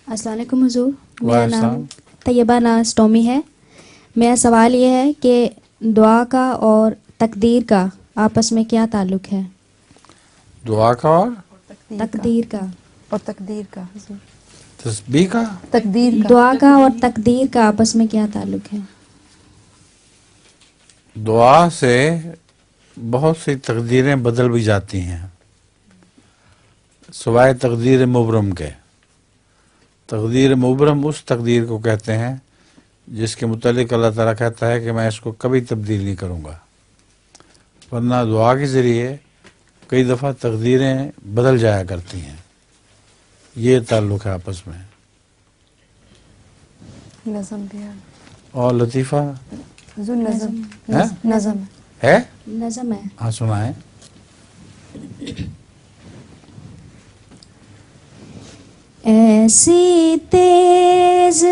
السلام علیکم حضور، میرا نام طیبہ ناز ٹومی ہے۔ میرا سوال یہ ہے کہ دعا کا اور تقدیر کا آپس میں کیا تعلق ہے؟ دعا کا اور تقدیر کا اور تقدیر کا حضور، تسبیح کا، تقدیر کا، دعا کا اور تقدیر کا آپس میں کیا تعلق ہے؟ دعا سے بہت سی تقدیریں بدل بھی جاتی ہیں سوائے تقدیر مبرم کے۔ تقدیر مبرم اس تقدیر کو کہتے ہیں جس کے متعلق اللہ تعالیٰ کہتا ہے کہ میں اس کو کبھی تبدیل نہیں کروں گا، ورنہ دعا کے ذریعے کئی دفعہ تقدیریں بدل جایا کرتی ہیں۔ یہ تعلق ہے آپس میں۔ نظم بھی ہے اور لطیفہ حضور، نظم ہے؟ نظم ہے؟ نظم ہے۔ ہاں سنائیں۔ ایسی تیز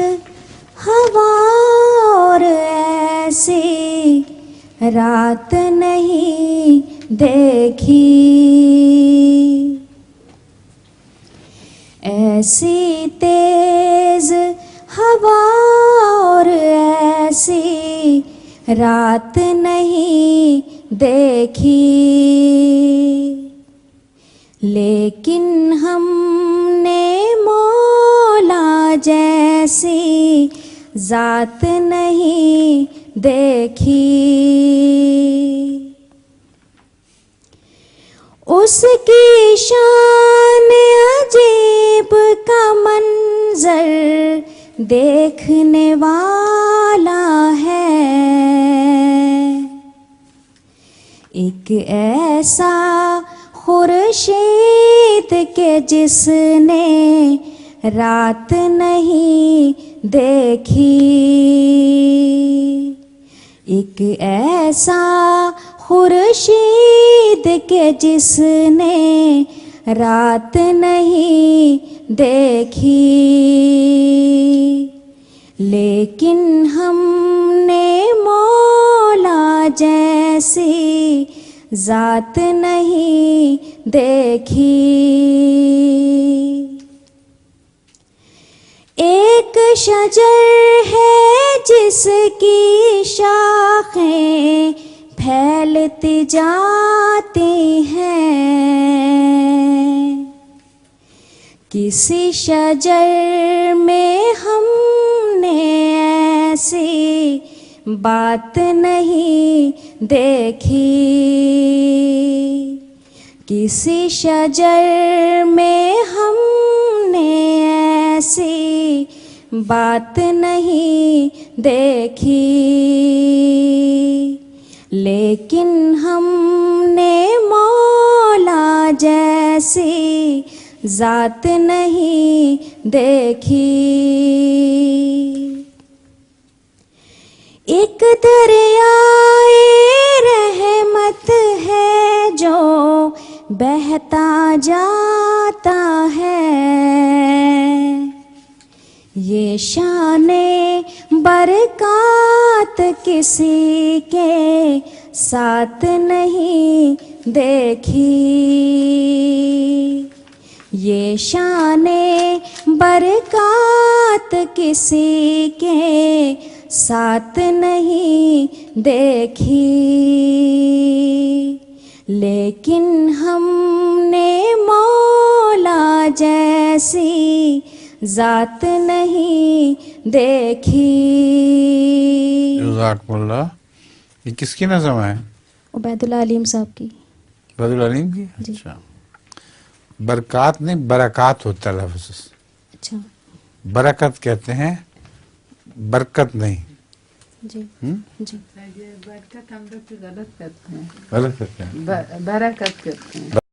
ہوا اور ایسی رات نہیں دیکھی، ایسی تیز ہوا اور ایسی رات نہیں دیکھی، لیکن ہم نے مولا جیسی ذات نہیں دیکھی، اس کی شان عجیب کا منظر دیکھنے والا ہے، ایک ایسا خورشید کہ جس نے رات نہیں دیکھی، ایک ایسا خورشید کہ جس نے رات نہیں دیکھی، لیکن ہم نے مولا جیسی ذات نہیں دیکھی، ایک شجر ہے جس کی شاخیں پھیلتی جاتی ہیں، کسی شجر میں ہم نے ایسی بات نہیں دیکھی، کسی شجر میں ہم نے ایسی بات نہیں دیکھی، لیکن ہم نے مولا جیسی ذات نہیں دیکھی، ایک دریائے رحمت ہے جو بہتا جاتا ہے، یہ شان برکات کسی کے ساتھ نہیں دیکھی، یہ شان برکات کسی کے ساتھ نہیں دیکھی، لیکن ہم نے مولا جیسی ذات نہیں دیکھی۔ جزاکم اللہ۔ یہ کس کی نظم ہے؟ عبید اللہ علیم صاحب کی۔ عبید اللہ علیم کی؟ اچھا۔ برکات نہیں، برکات ہوتا ہے لفظ، اچھا، برکت کہتے ہیں، برکت نہیں۔ جی جی، برکت ہم لوگ غلط کرتے ہیں، غلط کہتے ہیں، برکت کرتے ہیں۔